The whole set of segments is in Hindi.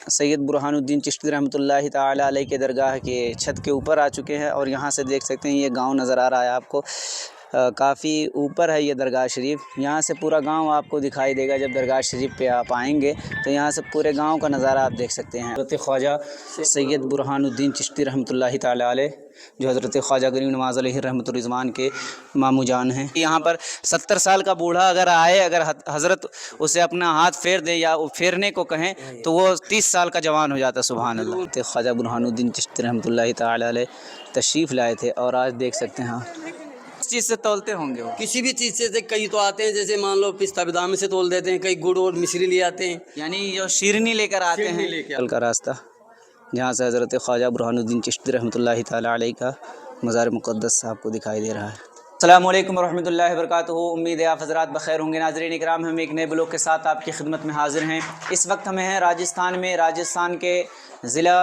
सैयद बुरहानुद्दीन चिश्ती रहमतुल्लाहि ताला अलैह के दरगाह के छत के ऊपर आ चुके हैं और यहाँ से देख सकते हैं ये गांव नज़र आ रहा है आपको। काफ़ी ऊपर है ये दरगाह शरीफ। यहाँ से पूरा गांव आपको दिखाई देगा जब दरगाह शरीफ पे आप आएंगे तो यहाँ से पूरे गांव का नज़ारा आप देख सकते हैं। हज़रत ख्वाजा सैयद बुरहानुद्दीन चिश्ती रहमतुल्लाहि ताला अलैह जो हज़रत ख्वाजा गरीब नवाज़ अलैहि रहमतुर रिज़वान के मामू जान हैं। यहाँ पर 70 साल का बूढ़ा अगर आए, अगर हज़रत उसे अपना हाथ फेर दे या फेरने को कहें तो वो 30 साल का जवान हो जाता। सुभान अल्लाह। ख्वाजा बुरहानुद्दीन चिश्ती रहमतुल्लाहि ताला अलैह तशरीफ़ लाए थे और आज देख सकते हैं किस चीज़ से तोलते होंगे वो? किसी भी चीज़ से कई तो आते हैं, जैसे मान लो पिस्ता बादाम से तोल देते हैं, कई गुड़ और मिश्री ले आते हैं, यानी जो शीरनी लेकर आते हैं। कल का रास्ता जहाँ से हज़रत ख्वाजा बुरहानुद्दीन चिश्ती रहमतुल्लाहि ताला अलैह का मज़ार मुक़द्दस आपको दिखाई दे रहा है। अस्सलामु अलैकुम वरहमतुल्लाहि वबरकातुहू। उम्मीद है आप हज़रात बख़ैर होंगे। नाज़रीन इकराम, हम एक नए ब्लॉग के साथ आपकी खिदमत में हाज़िर हैं। इस वक्त हमें हैं राजस्थान में, राजस्थान के ज़िला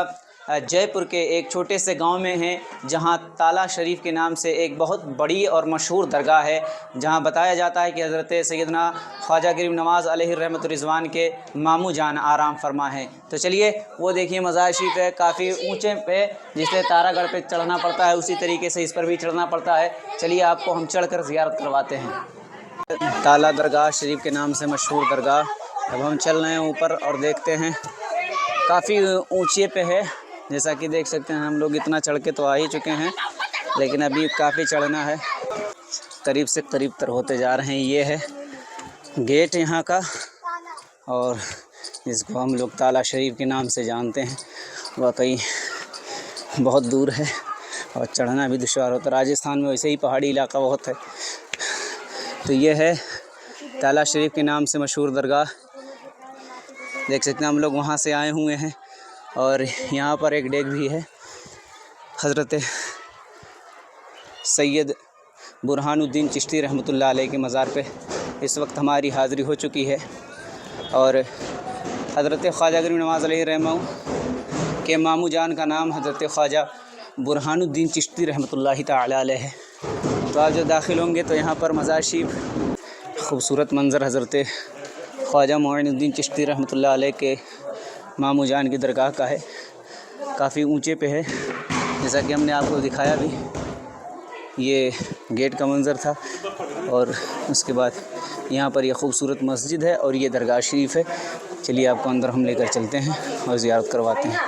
जयपुर के एक छोटे से गांव में हैं जहां ताला शरीफ के नाम से एक बहुत बड़ी और मशहूर दरगाह है, जहां बताया जाता है कि हज़रत सैयदना ख्वाजा गरीब नवाज़ अलैहि रहमतुर रिज़वान के मामू जान आराम फरमा है। तो चलिए वो देखिए मज़ार शरीफ है, काफ़ी ऊंचे पे, जिससे तारागढ़ पे चढ़ना पड़ता है उसी तरीके से इस पर भी चढ़ना पड़ता है। चलिए आपको हम चढ़कर ज़ियारत करवाते हैं। ताला दरगाह शरीफ के नाम से मशहूर दरगाह। अब हम चल रहे हैं ऊपर और देखते हैं, काफ़ी ऊँचे पे है। जैसा कि देख सकते हैं हम लोग इतना चढ़ के तो आ ही चुके हैं, लेकिन अभी काफ़ी चढ़ना है। करीब से करीब तर होते जा रहे हैं। ये है गेट यहाँ का, और इसको हम लोग ताला शरीफ के नाम से जानते हैं। वाकई बहुत दूर है और चढ़ना भी दुश्वार होता है। राजस्थान में वैसे ही पहाड़ी इलाका बहुत है। तो ये है ताला शरीफ के नाम से मशहूर दरगाह। देख सकते हैं हम लोग वहाँ से आए हुए हैं और यहाँ पर एक डेग भी है। हज़रत सैयद बुरहानुद्दीन चिश्ती रहमतुल्लाह अलैह के मज़ार पे इस वक्त हमारी हाज़िरी हो चुकी है और हज़रत ख्वाजा गरीब नवाज़ अलैहि रहमतुल्लाह के मामू जान का नाम हज़रत ख्वाजा बुरहानुद्दीन चिश्ती रहमतुल्लाहि ताला अलैह है। तो आप जो दाखिल होंगे तो यहाँ पर मज़ार शरीफ खूबसूरत मंज़र हज़रत ख्वाजा मोइनुद्दीन चिश्ती रहमतुल्लाह अलैह के मामू जान की दरगाह का है। काफ़ी ऊंचे पे है, जैसा कि हमने आपको दिखाया भी। ये गेट का मंज़र था और उसके बाद यहाँ पर यह खूबसूरत मस्जिद है और ये दरगाह शरीफ है। चलिए आपको अंदर हम लेकर चलते हैं और ज़ियारत करवाते हैं।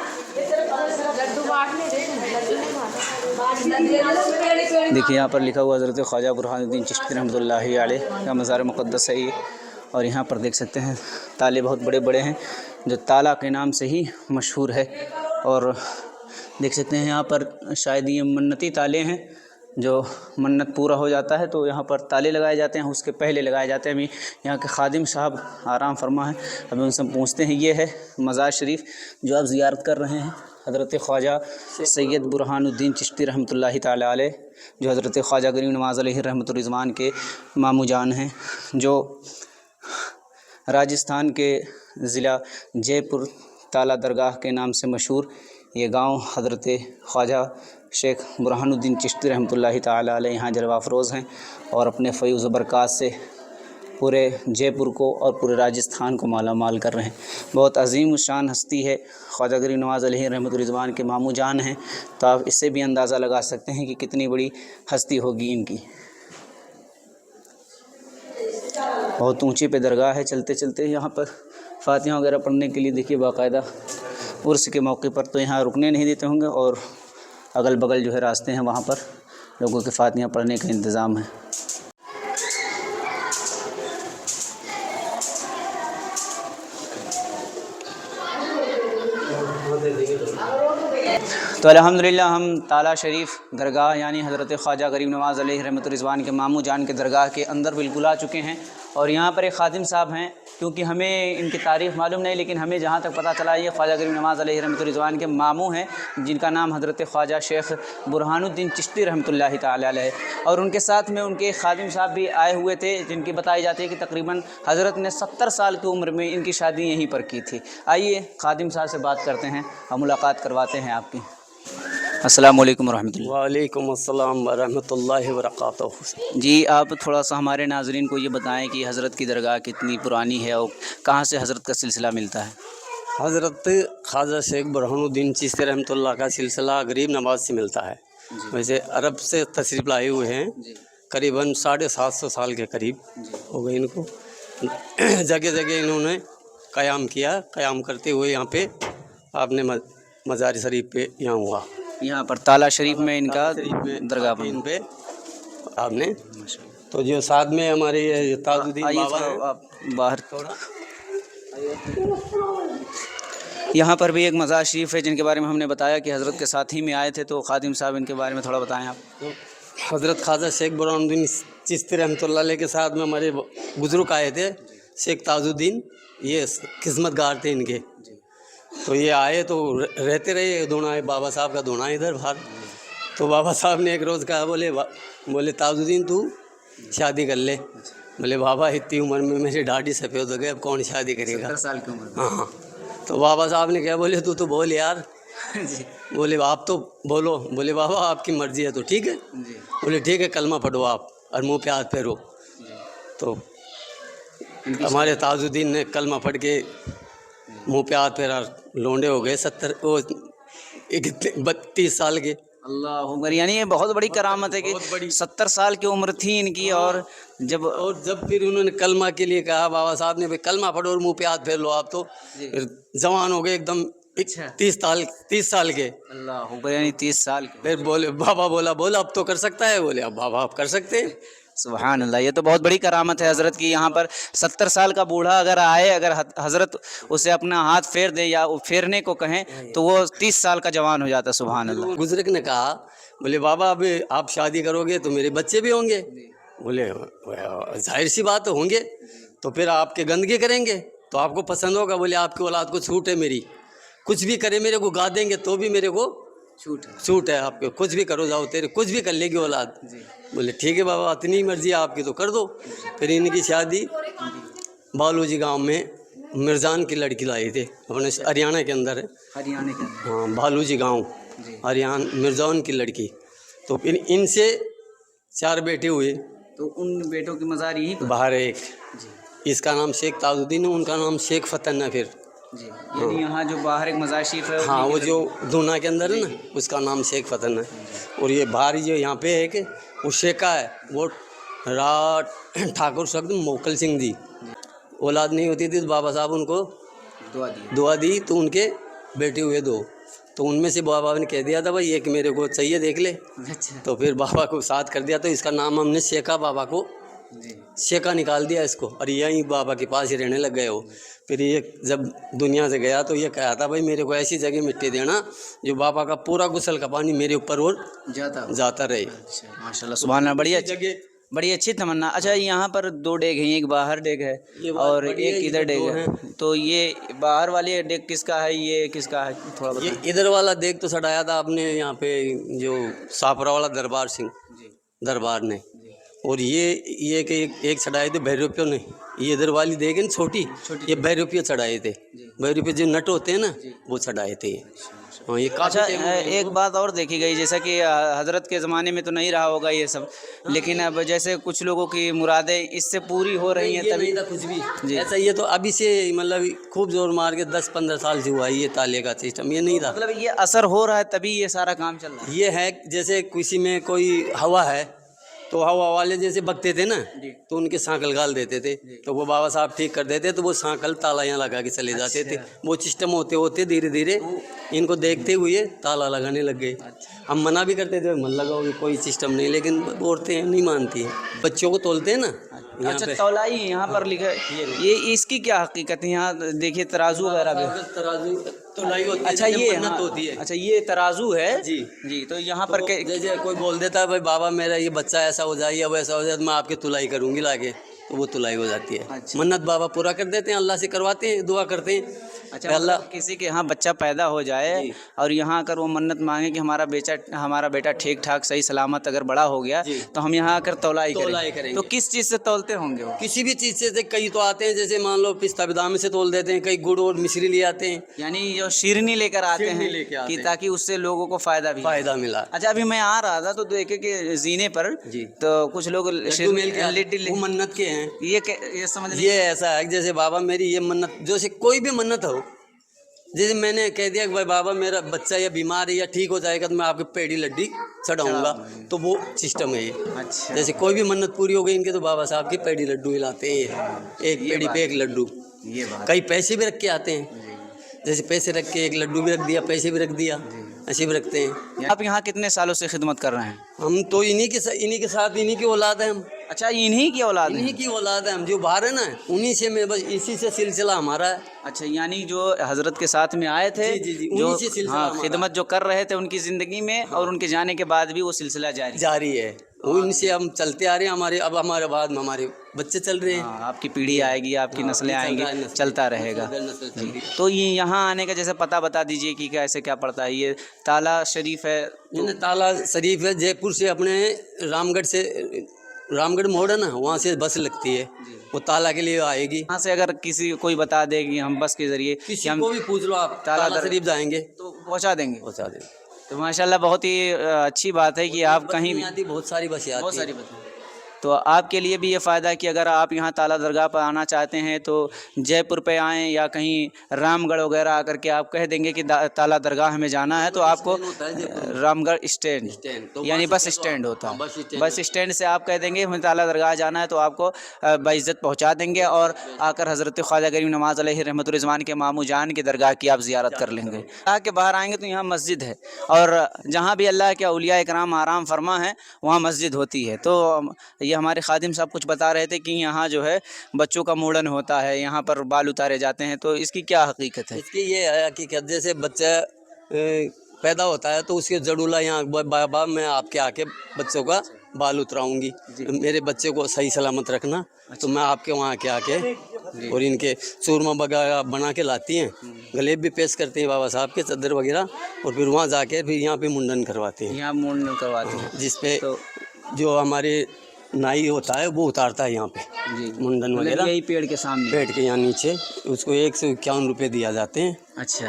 देखिए यहाँ पर लिखा हुआ हज़रत ख्वाजा बुरहानुद्दीन चिश्ती रहमतुल्लाहि अलैह का मज़ार मुक़द्दस है ये। और यहाँ पर देख सकते हैं ताले बहुत बड़े बड़े हैं जो ताला के नाम से ही मशहूर है। और देख सकते हैं यहाँ पर शायद ये मन्नती ताले हैं, जो मन्नत पूरा हो जाता है तो यहाँ पर ताले लगाए जाते हैं, उसके पहले लगाए जाते हैं। अभी यहाँ के खादिम साहब आराम फरमा है, अभी उनसे पूछते हैं। ये है मज़ार शरीफ जो आप ज़ियारत कर रहे हैं, हज़रत ख्वाजा सैयद बुरहानुद्दीन चिश्ती रहमतुल्लाहि ताला अलैह जो हज़रत ख्वाजा गरीब नवाज़ अलैहि रहमतुर रिज़वान के मामू जान हैं, जो राजस्थान के ज़िला जयपुर ताला दरगाह के नाम से मशहूर ये गांव हज़रत ख्वाजा शेख बुरहानुद्दीन चिश्ती रहमतुल्लाहि ताला अलैह यहाँ जलवा अफरोज़ हैं और अपने फ़ैज़ व बरक़ात से पूरे जयपुर को और पूरे राजस्थान को माला माल कर रहे हैं। बहुत अजीम शान हस्ती है, ख्वाजा गरीब नवाज़ अलैहि रहमतुर रिज़वान के मामू जान हैं। तो आप इससे भी अंदाज़ा लगा सकते हैं कि कितनी बड़ी हस्ती होगी इनकी। बहुत ऊंचे पे दरगाह है। चलते चलते यहाँ पर फ़ातिहा वगैरह पढ़ने के लिए देखिए बाकायदा उर्स के मौके पर तो यहाँ रुकने नहीं देते होंगे और अगल बगल जो है रास्ते हैं वहाँ पर लोगों के फ़ातिहा पढ़ने का इंतज़ाम है। तो अल्हम्दुलिल्लाह हम ताला शरीफ दरगाह यानी हज़रत ख्वाजा गरीब नवाज़ अलैहि रहमतुर रिज़वान के मामू जान के दरगाह के अंदर बिल्कुल आ चुके हैं। और यहाँ पर एक खादिम साहब हैं, क्योंकि हमें इनकी तारीफ़ मालूम नहीं, लेकिन हमें जहाँ तक पता चला ये ख्वाजा गरीब नवाज़ अलैहि रहमतुर रिज़वान के मामू हैं, जिनका नाम हज़रत ख्वाजा शेख बुरहानुद्दीन चिश्ती रहमतुल्लाहि ताला अलैह है। और उनके साथ में उनके खादिम साहब भी आए हुए थे, जिनकी बताई जाती है कि तकरीबन हज़रत ने 70 साल की उम्र में इनकी शादी यहीं पर की थी। आइए खादिम साहब से बात करते हैं और मुलाकात करवाते हैं आपकी। अस्सलामु अलैकुम वरहमतुल्लाह। वालेकुम अस्सलाम वरहमतुल्लाहि वबरकातुहू। जी आप थोड़ा सा हमारे नाज़रीन को ये बताएं कि हज़रत की दरगाह कितनी पुरानी है और कहाँ से हज़रत का सिलसिला मिलता है। हज़रत ख्वाजा शेख बुरहानुद्दीन चिश्ती रहमतुल्लाह का सिलसिला गरीब नवाज से मिलता है। वैसे अरब से तशरीफ़ लाए हुए हैं, करीबन 750 साल के करीब हो गए इनको। जगह जगह इन्होंने क़याम किया, क़याम करते हुए यहाँ पे आपने मज़ार शरीफ पे यहाँ हुआ, यहाँ पर ताला शरीफ में इनका दरगाह आके इन पे आपने। तो जो साथ में हमारे ये ताजुद्दीन बाबा हैं, आप बाहर थोड़ा, यहाँ पर भी एक मज़ार शरीफ है जिनके बारे में हमने बताया कि हज़रत के साथ ही में आए थे। तो खादिम साहब इनके बारे में थोड़ा बताएं आप। तो हज़रत ख्वाजा शेख बुरहानुद्दीन चिश्ती रहमतुल्लाह अलैह के साथ में हमारे बुज़ुर्ग आए थे, शेख ताजुद्दीन, ये किस्मतगार थे इनके। तो ये आए तो रहते रहे, दोना है बाबा साहब का दोना इधर बाहर। तो बाबा साहब ने एक रोज़ कहा, बोले ताजुद्दीन तू शादी कर ले। बोले बाबा इतनी उम्र में मेरी दाढ़ी सफ़ेद हो गई, अब कौन शादी करेगा। 70 साल की उम्र। हाँ। तो बाबा साहब ने क्या बोले, तू तो बोल यार। जी। बोले आप तो बोलो। बोले बाबा आपकी मर्ज़ी है तो ठीक है। जी। बोले ठीक है, कलमा पढ़ो आप और मुंह पे हाथ फेरो। तो हमारे ताजुद्दीन ने कलमा पढ़ के मुंह पे हाथ फेरा, लोंडे हो गए 32 साल के। अल्लाह अकबर, यानी ये बहुत बड़ी करामत है कि 70 साल की उम्र थी इनकी। और जब फिर उन्होंने कलमा के लिए कहा, बाबा साहब ने भाई कलमा पढ़ो और मुंह पे हाथ फेर लो आप, तो फिर जवान हो गए एकदम 30 साल के। अल्लाह अकबर, यानी 30 साल के। फिर बोले बाबा बोला अब तो कर सकता है। बोले अब बाबा आप कर सकते हैं। सुभान अल्लाह, ये तो बहुत बड़ी करामत है हज़रत की। यहाँ पर 70 साल का बूढ़ा अगर आए, अगर हज़रत उसे अपना हाथ फेर दे या फेरने को कहें तो वो 30 साल का जवान हो जाता है। सुभान अल्लाह। बुजुर्ग ने कहा, बोले बाबा अब आप शादी करोगे तो मेरे बच्चे भी होंगे। बोले जाहिर सी बात होंगे, तो फिर आपके गंदगी करेंगे तो आपको पसंद होगा। बोले आपकी औलाद को छूट है मेरी, कुछ भी करे मेरे को गा देंगे तो भी मेरे को छूट है आपके, कुछ भी करो जाओ, तेरे कुछ भी कर लेगी औलाद। बोले ठीक है बाबा, इतनी मर्जी आपकी तो कर दो। फिर इनकी शादी बालूजी गांव में मिर्जान की लड़की लाई थे, अपने हरियाणा के अंदर है। हरियाणा के अंदर? हाँ, बालूजी गांव, हरियाणा, मिर्जान की लड़की। तो फिर इनसे 4 बेटे हुए। तो उन बेटों की मज़ार यहीं पर? बाहर एक, इसका नाम शेख ताजुद्दीन है, उनका नाम शेख फतन है। फिर जी, यानी यहाँ जो बाहर एक मज़ार शरीफ है, हाँ, वो जो दूना के अंदर है ना, उसका नाम शेख फतन है। और ये बाहर जो यहाँ पे है कि वो शेखा है, वो राट ठाकुर शब्द मोकल सिंह जी। औलाद नहीं होती थी तो बाबा साहब उनको दुआ दी, तो उनके बेटे हुए 2। तो उनमें से बाबा ने कह दिया था भाई एक मेरे को चाहिए, देख ले। अच्छा। तो फिर बाबा को साथ कर दिया, तो इसका नाम हमने शेखा, बाबा को शेखा निकाल दिया इसको, और यहीं बाबा के पास ही रहने लग गए हो। फिर ये जब दुनिया से गया तो ये कहा था भाई मेरे को ऐसी जगह मिट्टी देना जो बाबा का पूरा गुस्ल का पानी मेरे ऊपर और जाता रहे। अच्छा, माशाल्लाह, सुभान अल्लाह, बढ़िया जगह, बड़ी अच्छी तमन्ना। अच्छा, यहाँ पर 2 डेग हैं, एक बाहर डेग है और एक इधर डेग है। तो ये बाहर वाली डेग किसका है, ये किसका है, थोड़ा बताएं। ये इधर वाला डेग तो सटाया था आपने यहाँ पे जो सापरा वाला दरबार सिंह दरबार ने, और ये एक चढ़ाए थे भैरवपियों ने। ये इधर वाली देख है ना छोटी, ये भैरवपियों चढ़ाए थे। भैरवपियों जो नट होते हैं ना, वो चढ़ाए थे। हाँ, ये अच्छा, एक बात और देखी गई, जैसा कि हज़रत के ज़माने में तो नहीं रहा होगा ये सब, लेकिन अब जैसे कुछ लोगों की मुरादें इससे पूरी हो रही हैं, तभी कुछ भी ऐसा, ये तो अभी से मतलब खूब जोर मार के 10-15 साल से हुआ ये ताले का सिस्टम, ये नहीं था। मतलब ये असर हो रहा है तभी ये सारा काम चल रहा है। ये है जैसे किसी में कोई हवा है, तो हवा वाले जैसे बकते थे ना, तो उनके सांकल गाल देते थे, तो वो बाबा साहब ठीक कर देते, तो वो सांकल ताला यहाँ लगा के चले जाते थे। वो सिस्टम होते होते धीरे धीरे इनको देखते हुए ताला लगाने लग गए। हम मना भी करते थे, मन लगाओ, कोई सिस्टम नहीं, लेकिन औरतें नहीं मानती हैं। बच्चों को तोलते हैं ना। अच्छा, तौलाई यहाँ पर लिखा है, ये इसकी क्या हकीकत है? यहाँ देखिए तराजू वगैरह भी, तराजू तौलाई होती है। अच्छा, ये मन्नत होती है। अच्छा, ये तराजू है जी। तो यहाँ पर जैसे कोई बोल देता है भाई बाबा मेरा ये बच्चा ऐसा हो जाए या वैसा हो जाए, तो मैं आपकी तुलाई करूँगी लाके, तो वो तुलाई हो जाती है। अच्छा। मन्नत बाबा पूरा कर देते हैं, अल्लाह से करवाते हैं, दुआ करते हैं। अच्छा, अल्लाह किसी के यहाँ बच्चा पैदा हो जाए और यहाँ आकर वो मन्नत मांगे कि हमारा बेटा ठीक ठाक सही सलामत अगर बड़ा हो गया तो हम यहाँ आकर तौलाई करेंगे। तो किस चीज़ से तौलते होंगे वो? किसी भी चीज़ से, कई तो आते हैं जैसे मान लो पिस्ता बादाम से तोल देते हैं, कई गुड़ और मिश्री ले आते हैं, यानी जो शीरनी लेकर आते हैं कि ताकि उससे लोगों को फायदा मिला। अच्छा, अभी मैं आ रहा था तो देखे कि जीने पर तो कुछ लोग मन्नत के हैं, ये समझ, ये ऐसा है जैसे बाबा मेरी ये मन्नत, जैसे कोई भी मन्नत हो, जैसे मैंने कह दिया कि भाई बाबा मेरा बच्चा या बीमार है या ठीक हो जाएगा तो मैं आपके पेड़ी लड्डी चढ़ाऊंगा, तो वो सिस्टम है ये। अच्छा, जैसे कोई भी मन्नत पूरी हो गई इनके तो बाबा साहब की पेड़ी लड्डू हिलाते हैं, एक पेड़ी पे एक लड्डू। ये बात कई पैसे भी रख के आते हैं, जैसे पैसे रख के एक लड्डू भी रख दिया, पैसे भी रख दिया, ऐसे भी रखते हैं। आप यहाँ कितने सालों से खिदमत कर रहे हैं? हम तो इन्हीं के साथ इन्हीं की औलाद है हम। अच्छा, इन्हीं की औलाद इन्हीं है? की औलाद है हम, जो बाहर है ना उन्हीं से मैं बस इसी से सिलसिला हमारा है। अच्छा, यानी जो हजरत के साथ में आए थे, जी, जो उन्हीं से सिलसिला हाँ हमारा। खिदमत जो कर रहे थे उनकी ज़िंदगी में, और उनके जाने के बाद भी वो सिलसिला जारी है। उनसे हम चलते आ रहे हैं, हमारे बाद में हमारे बच्चे चल रहे हैं। हाँ, आपकी पीढ़ी आएगी, आपकी नस्लें ये चल आएंगी, रहा है, नस्ल चलता रहेगा। नस्ल चल रही है। तो ये यहाँ आने का जैसे पता बता दीजिए कि कैसे क्या पड़ता है। ये ताला शरीफ है, ये ताला शरीफ है, जयपुर से अपने रामगढ़ मोड़ है ना, वहाँ से बस लगती है, वो ताला के लिए आएगी। यहाँ से अगर कोई बता दे कि हम बस के जरिए किसी हम को भी पूछ लो आप, ताला शरीफ जाएंगे तो पहुँचा देंगे। पहुँचा देंगे। तो माशाल्लाह बहुत ही अच्छी बात है कि आप कहीं भी, आती बहुत सारी बसें आती बहुत हैं। सारी बातें। तो आपके लिए भी ये फ़ायदा है कि अगर आप यहाँ ताला दरगाह पर आना चाहते हैं तो जयपुर पे आएँ या कहीं रामगढ़ वगैरह आकर के आप कह देंगे कि ताला दरगाह हमें जाना है, तो आपको रामगढ़ स्टैंड यानी बस स्टैंड होता है, बस स्टैंड से आप कह देंगे हमें ताला दरगाह जाना है, तो आपको बाइज़्ज़त पहुँचा देंगे और आकर हज़रत ख्वाजा गरीब नवाज़ अलैहि रहमतुर रिज़वान के मामू जान की दरगाह की आप ज़ियारत कर लेंगे। दरगाह के बाहर आएँगे तो यहाँ मस्जिद है, और जहाँ भी अल्लाह के औलिया इकराम आराम फरमा है वहाँ मस्जिद होती है। तो ये हमारे खादिम साहब कुछ बता रहे थे कि यहाँ जो है बच्चों का मुंडन होता है, यहाँ पर बाल उतारे जाते हैं, तो इसकी क्या हकीकत है? इसकी ये है हकीकत, जैसे बच्चा पैदा होता है तो उसके जड़ूला यहाँ बाबा मैं आपके आके बच्चों का बाल उतराऊंगी, मेरे बच्चे को सही सलामत रखना, तो मैं आपके वहाँ के आके और इनके चूरमा वगैरह बना के लाती हैं, गलेब भी पेश करते हैं बाबा साहब के चादर वगैरह, और फिर वहाँ जाके फिर यहाँ पे मुंडन करवाते हैं। यहाँ मुंडन करवाते हैं, जिसपे जो हमारे नाई होता है वो उतारता है यहाँ पे मुंडन वगैरह, यही पेड़ के सामने, पेड़ के यहाँ नीचे, उसको 151 रुपये दिया जाते हैं। अच्छा,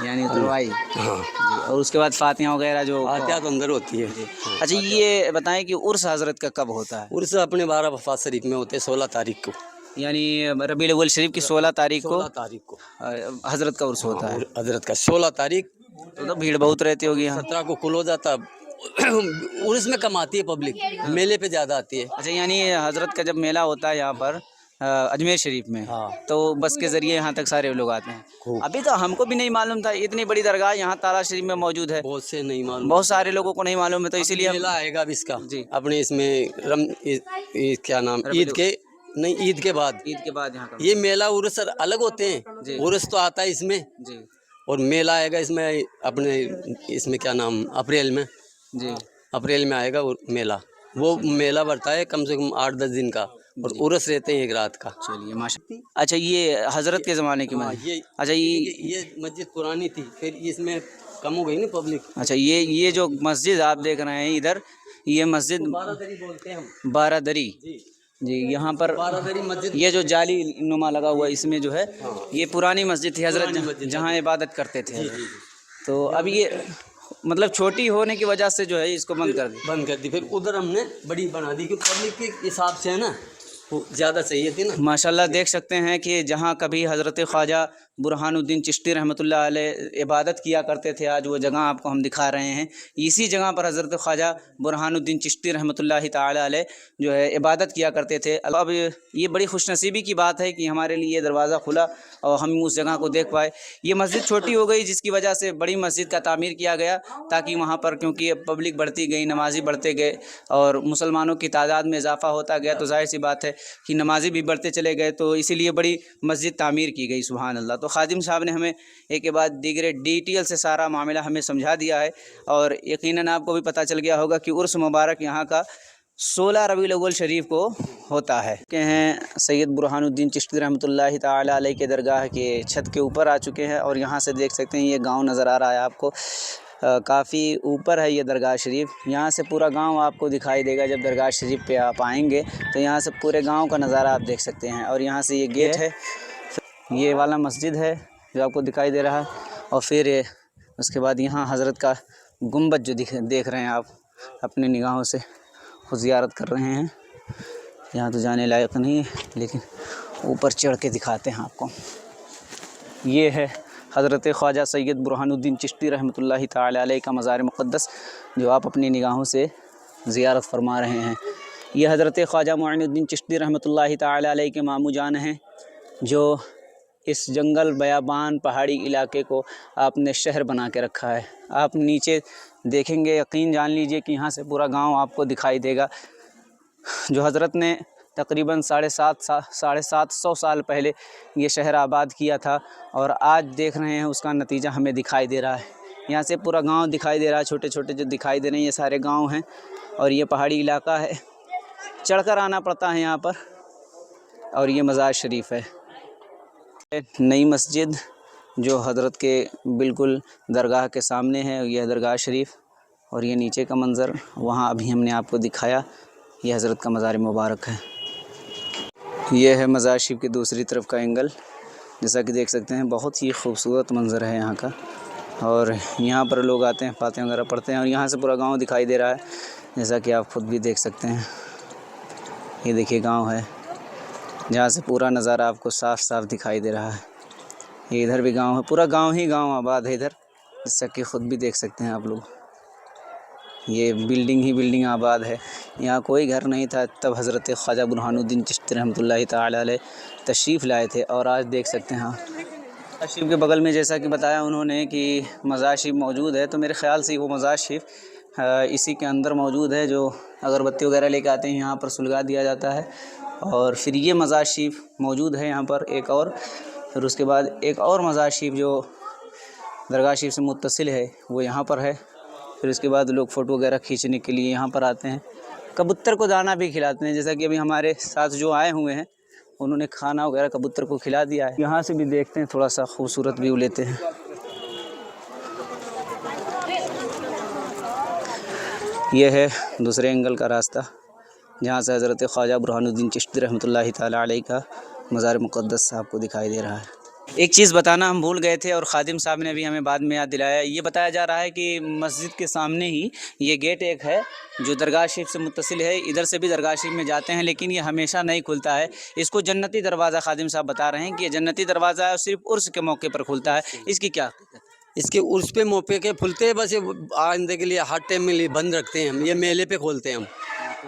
यानी उतरवाई। हाँ, और उसके बाद फातिहा वगैरह जो फातिहा तो अंदर होती है। अच्छा, ये बताएं कि उर्स हजरत का कब होता है? उर्स अपने 12 वफात शरीफ में होते हैं 16 तारीख को, यानी रबीउल अव्वल शरीफ की 16 तारीख को हजरत का उर्स होता है। हजरत का 16 तारीख, तो भीड़ बहुत रहती होगी यहाँ। 17 को खुल हो जाता, उर्स में कम आती है पब्लिक, मेले पे ज़्यादा आती है। अच्छा, यानी हजरत का जब मेला होता है यहाँ पर अजमेर शरीफ में, हाँ, तो बस के ज़रिए यहाँ तक सारे लोग आते हैं। अभी तो हमको भी नहीं मालूम था इतनी बड़ी दरगाह यहाँ ताला शरीफ में मौजूद है, बहुत से नहीं मालूम, बहुत सारे लोगों को नहीं मालूम है, तो इसीलिए मेला आएगा अब इसका जी अपने इसमें क्या नाम, ईद के नहीं, ईद के बाद यहाँ ये मेला उर्स अलग होते हैं। उर्स तो आता है इसमें जी और मेला आएगा इसमें अपने इसमें क्या नाम, अप्रैल में जी अप्रैल में आएगा और मेला, वो मेला बढ़ता है कम से कम 8-10 दिन का, और उर्स रहते हैं 1 रात का। चलिए माशा। अच्छा, ये हजरत के ज़माने की हाँ, मस्जिद। ये अच्छा, ये मस्जिद पुरानी थी, फिर इसमें कम हो गई ना पब्लिक। अच्छा, ये जो मस्जिद आप देख रहे हैं इधर, ये मस्जिद 12 दरी बोलते हैं हम। 12 दरी जी, यहाँ पर 12 दरी मस्जिद, ये जो जाली नुमा लगा हुआ इसमें जो है ये पुरानी मस्जिद थी हजरत, जहाँ इबादत करते थे। तो अब ये मतलब छोटी होने की वजह से जो है इसको बंद कर दी। फिर उधर हमने बड़ी बना दी क्योंकि पब्लिक के हिसाब से है ना, वो ज़्यादा चाहिए थी ना। माशाल्लाह देख सकते हैं कि जहाँ कभी हज़रत ख्वाजा बुरहानुद्दीन चिश्ती रहमतुल्लाह अलैह इबादत किया करते थे, आज वो जगह आपको हम दिखा रहे हैं। इसी जगह पर हज़रत ख्वाजा बुरहानुद्दीन चिश्ती रहमतुल्लाह ताला अलैह जो है इबादत किया करते थे। अब ये बड़ी खुशनसीबी की बात है कि हमारे लिए ये दरवाज़ा खुला और हम उस जगह को देख पाए। ये मस्जिद छोटी हो गई जिसकी वजह से बड़ी मस्जिद का तामीर किया गया, ताकि वहाँ पर क्योंकि पब्लिक बढ़ती गई, नमाजी बढ़ते गए और मुसलमानों की तादाद में इजाफ़ा होता गया, तो जाहिर सी बात है कि नमाजी भी बढ़ते चले गए, तो इसीलिए बड़ी मस्जिद तामीर की गई। सुभान अल्लाह। तो खादिम साहब ने हमें एक के बाद दीगरे डिटेल से सारा मामला हमें समझा दिया है, और यकीनन आपको भी पता चल गया होगा कि उर्स मुबारक यहाँ का 16 रबीउल अव्वल शरीफ को होता है। के हैं सैयद बुरहानुद्दीन चिश्ती रहमतुल्लाहि ताला अलैह के दरगाह के छत के ऊपर आ चुके हैं, और यहाँ से देख सकते हैं ये गांव नज़र आ रहा है आपको, काफ़ी ऊपर है ये दरगाह शरीफ। यहाँ से पूरा गांव आपको दिखाई देगा। जब दरगाह शरीफ पे आप आएंगे तो यहाँ से पूरे गांव का नज़ारा आप देख सकते हैं। और यहाँ से ये गेट है, ये वाला मस्जिद है जो आपको दिखाई दे रहा है, और फिर उसके बाद यहाँ हज़रत का गुंबद जो देख रहे हैं आप अपनी निगाहों से, वो ज़ियारत कर रहे हैं। यहाँ तो जाने लायक नहीं है, लेकिन ऊपर चढ़ के दिखाते हैं आपको। ये है हज़रत ख्वाजा सैयद बुरहानुद्दीन चिश्ती रहमतुल्लाहि ताला अलैह का मज़ार मुक़द्दस जो आप अपनी निगाहों से ज़ियारत फरमा रहे हैं। ये हज़रत ख्वाजा मुइनुद्दीन चिश्ती रहमतुल्लाहि ताला अलैह के मामू जान हैं, जो इस जंगल बयाबान पहाड़ी इलाके को आपने शहर बना के रखा है। आप नीचे देखेंगे, यकीन जान लीजिए कि यहाँ से पूरा गांव आपको दिखाई देगा। जो हज़रत ने तकरीबन 750 साल पहले ये शहर आबाद किया था और आज देख रहे हैं उसका नतीजा हमें दिखाई दे रहा है। यहाँ से पूरा गांव दिखाई दे रहा है, छोटे छोटे जो दिखाई दे रहे हैं ये सारे गांव हैं और ये पहाड़ी इलाका है, चढ़कर आना पड़ता है यहाँ पर। और ये मज़ार शरीफ है, नई मस्जिद जो हज़रत के बिल्कुल दरगाह के सामने है, यह दरगाह शरीफ। और ये नीचे का मंज़र वहाँ अभी हमने आपको दिखाया, यह हज़रत का मज़ार मुबारक है। यह है मज़ार शरीफ की दूसरी तरफ का एंगल, जैसा कि देख सकते हैं बहुत ही खूबसूरत मंज़र है यहाँ का। और यहाँ पर लोग आते हैं, फातिहा वगैरह पढ़ते हैं और यहाँ से पूरा गांव दिखाई दे रहा है, जैसा कि आप खुद भी देख सकते हैं। ये देखिए गांव है जहाँ से पूरा नज़ारा आपको साफ़ साफ़ दिखाई दे रहा है। ये इधर भी गांव है, पूरा गांव ही गांव आबाद है इधर, जैसा कि ख़ुद भी देख सकते हैं आप लोग। ये बिल्डिंग ही बिल्डिंग आबाद है, यहाँ कोई घर नहीं था तब हज़रत ख्वाजा बुरहानुद्दीन चिश्ती रहमतुल्लाहि ताला अलैह तशरीफ़ लाए थे। और आज देख सकते हैं मज़ार शरीफ के बगल में जैसा कि बताया उन्होंने कि मज़ार शरीफ मौजूद है, तो मेरे ख़्याल से वो मज़ार शरीफ इसी के अंदर मौजूद है, जो अगरबत्ती वगैरह लेके आते हैं यहाँ पर सुलगा दिया जाता है। और फिर ये मज़ार शरीफ मौजूद है यहाँ पर एक और, फिर उसके बाद एक और मज़ार शरीफ जो दरगाह शरीफ से मुत्तसिल है वो यहाँ पर है। फिर उसके बाद लोग फ़ोटो वगैरह खींचने के लिए यहाँ पर आते हैं, कबूतर को दाना भी खिलाते हैं, जैसा कि अभी हमारे साथ जो आए हुए हैं उन्होंने खाना वगैरह कबूतर को खिला दिया है। यहाँ से भी देखते हैं, थोड़ा सा खूबसूरत व्यू लेते हैं। यह है दूसरे एंगल का रास्ता, जहाँ से हज़रत ख्वाजा बुरहानुद्दीन चिश्ती रहमतुल्लाहि ताला अलैह का मज़ार मुक़द्दस आपको दिखाई दे रहा है। एक चीज़ बताना हम भूल गए थे और ख़ादिम साहब ने भी हमें बाद में याद दिलाया। ये बताया जा रहा है कि मस्जिद के सामने ही ये गेट एक है जो दरगाह शरीफ से मुत्तसिल है, इधर से भी दरगाह शरीफ में जाते हैं, लेकिन ये हमेशा नहीं खुलता है। इसको जन्नती दरवाज़ा ख़ादिम साहब बता रहे हैं कि ये जन्नती दरवाज़ा है और सिर्फ उर्स के मौके पर खुलता है। इसकी क्या हकीकत है? इसके उर्स पे मौके के खुलते हैं, बस ये आइंदे के लिए हर टाइम में बंद रखते हैं हम, ये मेले पे खोलते हैं हम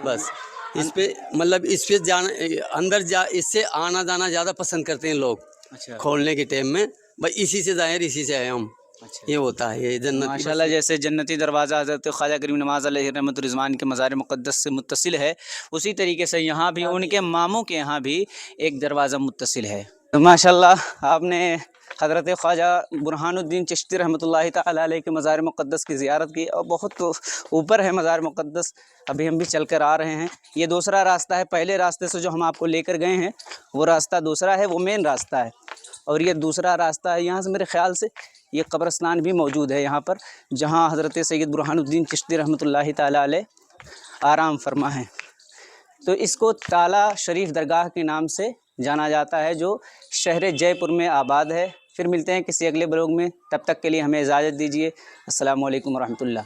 बस। इस पे मतलब इस पे जाना अंदर जा, इससे आना जाना ज़्यादा पसंद करते हैं लोग। अच्छा, खोलने के टाइम में भाई इसी से जाए, इसी से आए हम। अच्छा, ये होता है, ये जन्नत माशाल्लाह। जैसे जन्नती दरवाज़ा हज़रत ख्वाजा करीम नवाज़ अलैहि रहमत रिज़वान के मज़ार मुक़द्दस से मुत्तसिल है, उसी तरीके से यहाँ भी उनके मामों के यहाँ भी एक दरवाज़ा मुत्तसिल है। तो माशाल्लाह आपने हज़रत ख्वाजा बुरहानुद्दीन चिश्ती रहमतुल्लाहि ताला अलैह के मज़ार मुक़द्दस की ज़ियारत की और बहुत तो ऊपर है मज़ार मुक़द्दस। अभी हम भी चल कर आ रहे हैं, ये दूसरा रास्ता है। पहले रास्ते से जो हम आपको लेकर गए हैं वो रास्ता दूसरा है, वो मेन रास्ता है और ये दूसरा रास्ता है। यहाँ से मेरे ख़्याल से ये कब्रिस्तान भी मौजूद है यहाँ पर, जहाँ हज़रत सैयद बुरहानुद्दीन चिश्ती रहमतुल्लाहि ताला अलैह आराम फरमा है। तो इसको ताला शरीफ दरगाह के नाम से जाना जाता है, जो शहर जयपुर में आबाद है। फिर मिलते हैं किसी अगले ब्लॉग में, तब तक के लिए हमें इजाज़त दीजिए। अस्सलामु अलैकुम रहमतुल्लाह।